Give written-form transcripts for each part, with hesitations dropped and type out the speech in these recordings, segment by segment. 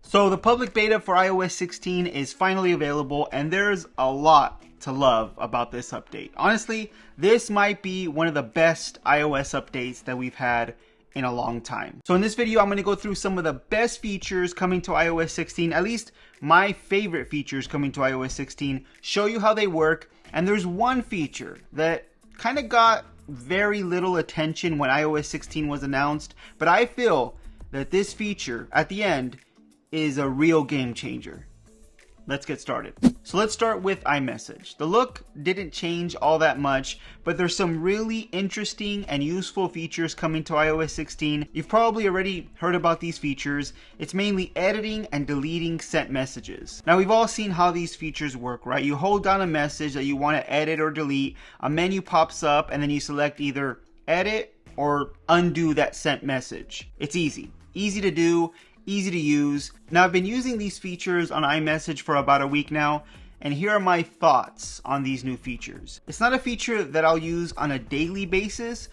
So the public beta for iOS 16 is finally available, and there's a lot to love about this update. Honestly, this might be one of the best iOS updates that we've had in a long time. So in this video, I'm going to go through some of the best features coming to iOS 16, at least my favorite features coming to iOS 16, show you how they work. And there's one feature that kind of got very little attention when iOS 16 was announced, but I feel that this feature at the end is a real game changer. Let's get started. So let's start with iMessage. The look didn't change all that much, but there's some really interesting and useful features coming to iOS 16. You've probably already heard about these features. It's mainly editing and deleting sent messages. Now we've all seen how these features work, right? You hold down a message that you want to edit or delete, a menu pops up, and then you select either edit or undo that sent message. It's easy to do, easy to use. Now I've been using these features on iMessage for about a week now, and here are my thoughts on these new features. It's not a feature that I'll use on a daily basis,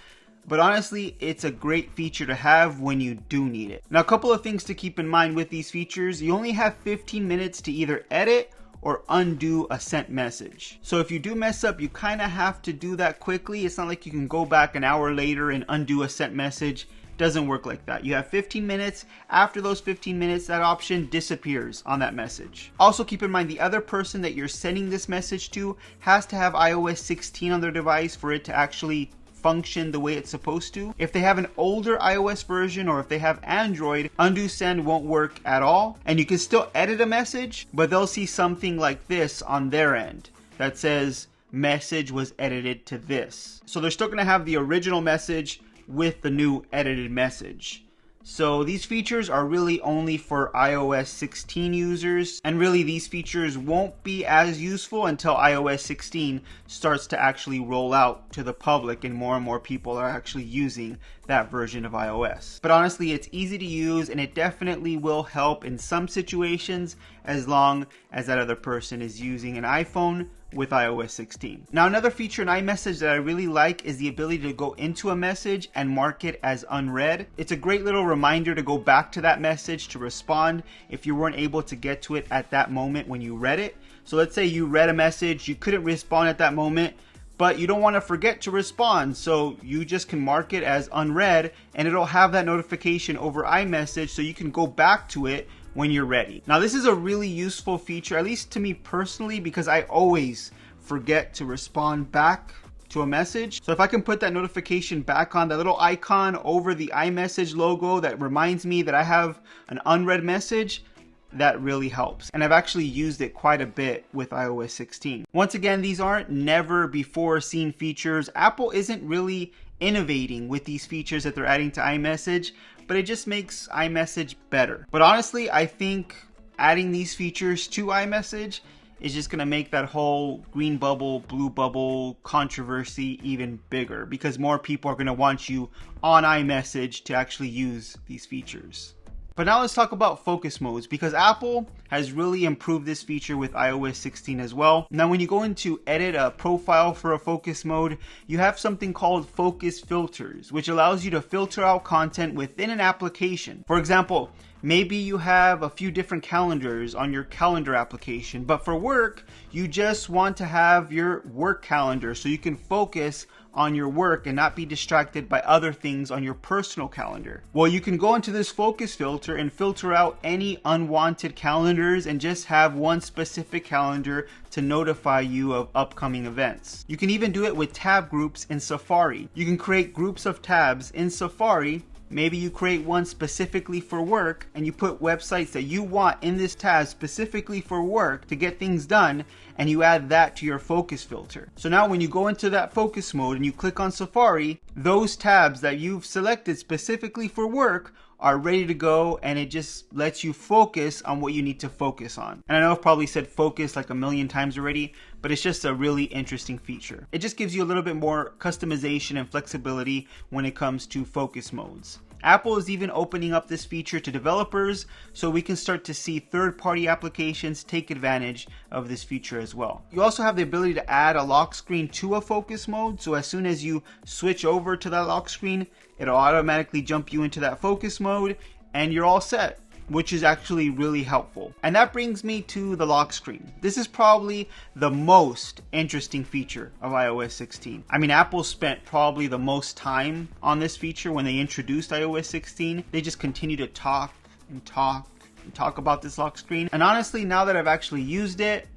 but honestly, it's a great feature to have when you do need it. Now a couple of things to keep in mind with these features. You only have 15 minutes to either edit or undo a sent message. So if you do mess up, you kind of have to do that quickly. It's not like you can go back an hour later and undo a sent message. Doesn't work like that. You have 15 minutes. After those 15 minutes, that option disappears on that message. Also keep in mind the other person that you're sending this message to has to have iOS 16 on their device for it to actually function the way it's supposed to. If they have an older iOS version or if they have Android, undo send won't work at all. And you can still edit a message, but they'll see something like this on their end that says message was edited to this. So they're still gonna have the original message with the new edited message. So these features are really only for iOS 16 users, and really these features won't be as useful until iOS 16 starts to actually roll out to the public and more people are actually using that version of iOS. But honestly, it's easy to use and it definitely will help in some situations as long as that other person is using an iPhone with iOS 16. Now another feature in iMessage that I really like is the ability to go into a message and mark it as unread. It's a great little reminder to go back to that message to respond if you weren't able to get to it at that moment when you read it. So let's say you read a message, you couldn't respond at that moment, but you don't want to forget to respond, so you just can mark it as unread and it'll have that notification over iMessage so you can go back to it when you're ready. Now this is a really useful feature, at least to me personally, because I always forget to respond back to a message. So if I can put that notification back on, that little icon over the iMessage logo that reminds me that I have an unread message, that really helps. And I've actually used it quite a bit with iOS 16. Once again, these aren't never before seen features. Apple isn't really innovating with these features that they're adding to iMessage, but it just makes iMessage better. But honestly, I think adding these features to iMessage is just gonna make that whole green bubble, blue bubble controversy even bigger because more people are gonna want you on iMessage to actually use these features. But now let's talk about focus modes, because Apple has really improved this feature with iOS 16 as well. Now when you go into edit a profile for a focus mode, you have something called focus filters, which allows you to filter out content within an application. For example, maybe you have a few different calendars on your calendar application, but for work, you just want to have your work calendar so you can focus on your work and not be distracted by other things on your personal calendar. Well, you can go into this focus filter and filter out any unwanted calendars and just have one specific calendar to notify you of upcoming events. You can even do it with tab groups in Safari. You can create groups of tabs in Safari. Maybe you create one specifically for work and you put websites that you want in this tab specifically for work to get things done, and you add that to your focus filter. So now when you go into that focus mode and you click on Safari, those tabs that you've selected specifically for work are ready to go, and it just lets you focus on what you need to focus on. And I know I've probably said focus like a million times already, but it's just a really interesting feature. It just gives you a little bit more customization and flexibility when it comes to focus modes. Apple is even opening up this feature to developers, so we can start to see third-party applications take advantage of this feature as well. You also have the ability to add a lock screen to a focus mode, so as soon as you switch over to that lock screen, it'll automatically jump you into that focus mode, and you're all set which is actually really helpful. And that brings me to the lock screen. This is probably the most interesting feature of iOS 16. I mean, Apple spent probably the most time on this feature when they introduced iOS 16. They just continue to talk and talk and talk about this lock screen. And honestly, now that I've actually used it,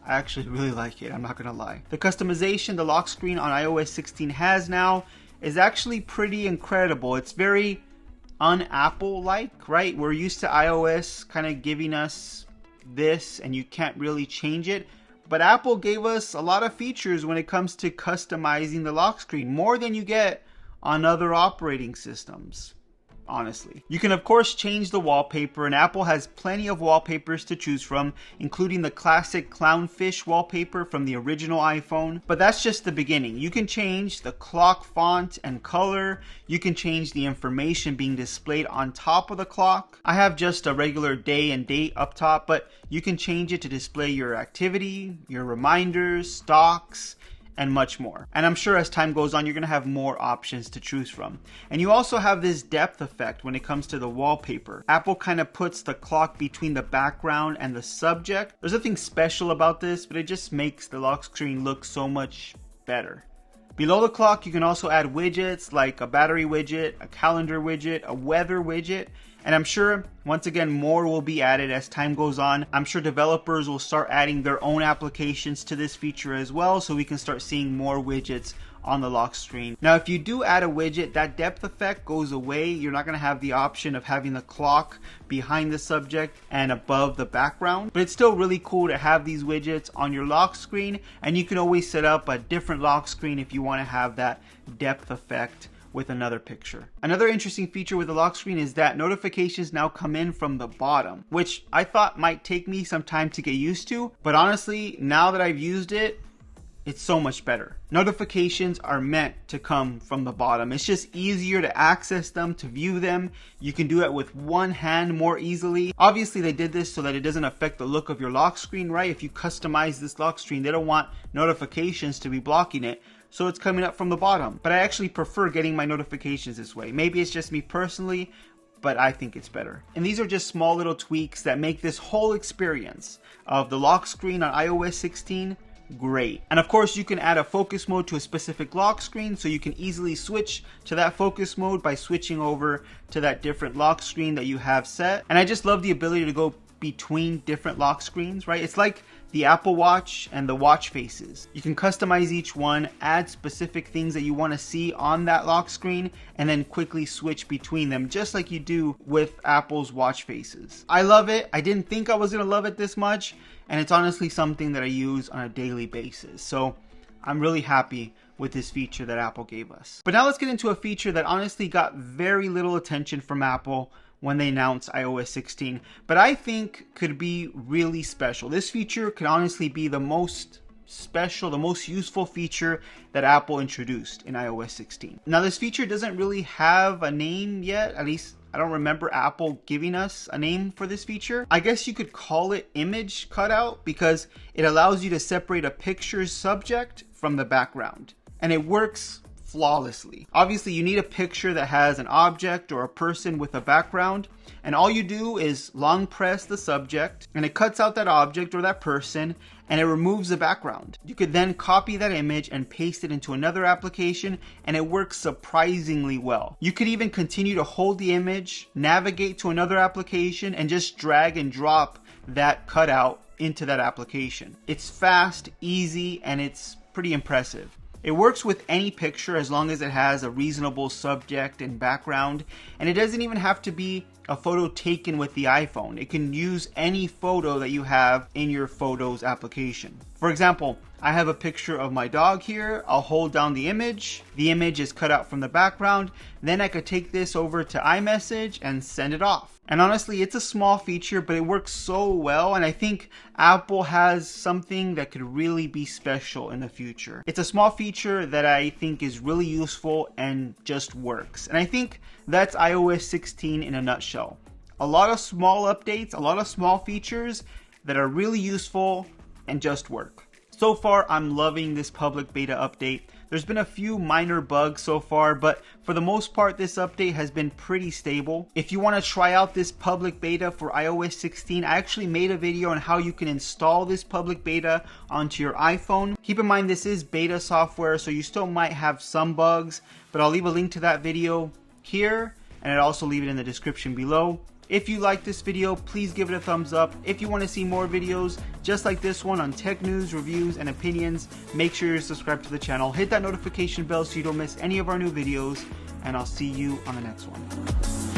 I actually really like it, I'm not gonna lie. The customization the lock screen on iOS 16 has now is actually pretty incredible. It's very un-Apple-like, right? We're used to iOS kind of giving us this and you can't really change it. But Apple gave us a lot of features when it comes to customizing the lock screen, more than you get on other operating systems. Honestly. You can of course change the wallpaper, and Apple has plenty of wallpapers to choose from, including the classic clownfish wallpaper from the original iPhone. But that's just the beginning. You can change the clock font and color. You can change the information being displayed on top of the clock. I have just a regular day and date up top, but you can change it to display your activity, your reminders, stocks, and much more. And I'm sure as time goes on, you're gonna have more options to choose from. And you also have this depth effect when it comes to the wallpaper. Apple kind of puts the clock between the background and the subject. There's nothing special about this, but it just makes the lock screen look so much better. Below the clock, you can also add widgets like a battery widget, a calendar widget, a weather widget, and I'm sure, once again, more will be added as time goes on. I'm sure developers will start adding their own applications to this feature as well, so we can start seeing more widgets on the lock screen. Now, if you do add a widget, that depth effect goes away. You're not going to have the option of having the clock behind the subject and above the background, but it's still really cool to have these widgets on your lock screen, and you can always set up a different lock screen if you want to have that depth effect with another picture. Another interesting feature with the lock screen is that notifications now come in from the bottom, which I thought might take me some time to get used to, but honestly, now that I've used it, it's so much better. Notifications are meant to come from the bottom. It's just easier to access them, to view them. You can do it with one hand more easily. Obviously, they did this so that it doesn't affect the look of your lock screen, right? If you customize this lock screen, they don't want notifications to be blocking it, so it's coming up from the bottom. But I actually prefer getting my notifications this way. Maybe it's just me personally, but I think it's better. And these are just small little tweaks that make this whole experience of the lock screen on iOS 16 great. And of course, you can add a focus mode to a specific lock screen, so you can easily switch to that focus mode by switching over to that different lock screen that you have set. And I just love the ability to go between different lock screens, right? It's like the Apple Watch and the watch faces. You can customize each one, add specific things that you want to see on that lock screen, and then quickly switch between them, just like you do with Apple's watch faces. I love it. I didn't think I was going to love it this much, and it's honestly something that I use on a daily basis. So I'm really happy with this feature that Apple gave us. But now let's get into a feature that honestly got very little attention from Apple when they announced iOS 16, but I think could be really special. This feature could honestly be the most special, the most useful feature that Apple introduced in iOS 16. Now, this feature doesn't really have a name yet, at least I don't remember Apple giving us a name for this feature. I guess you could call it image cutout, because it allows you to separate a picture's subject from the background, and it works flawlessly. Obviously, you need a picture that has an object or a person with a background, and all you do is long press the subject and it cuts out that object or that person, and it removes the background. You could then copy that image and paste it into another application, and it works surprisingly well. You could even continue to hold the image, navigate to another application, and just drag and drop that cutout into that application. It's fast, easy, and it's pretty impressive. It works with any picture as long as it has a reasonable subject and background, and it doesn't even have to be a photo taken with the iPhone. It can use any photo that you have in your Photos application. For example, I have a picture of my dog here. I'll hold down the image is cut out from the background, then I could take this over to iMessage and send it off. And honestly, it's a small feature, but it works so well, and I think Apple has something that could really be special in the future. It's a small feature that I think is really useful and just works. And I think that's iOS 16 in a nutshell. A lot of small updates, a lot of small features that are really useful and just work. So far, I'm loving this public beta update. There's been a few minor bugs so far, but for the most part, this update has been pretty stable. If you want to try out this public beta for iOS 16, I actually made a video on how you can install this public beta onto your iPhone. Keep in mind this is beta software, so you still might have some bugs, but I'll leave a link to that video here, and I'll also leave it in the description below. If you like this video, please give it a thumbs up. If you want to see more videos just like this one on tech news, reviews, and opinions, make sure you're subscribed to the channel. Hit that notification bell so you don't miss any of our new videos, and I'll see you on the next one.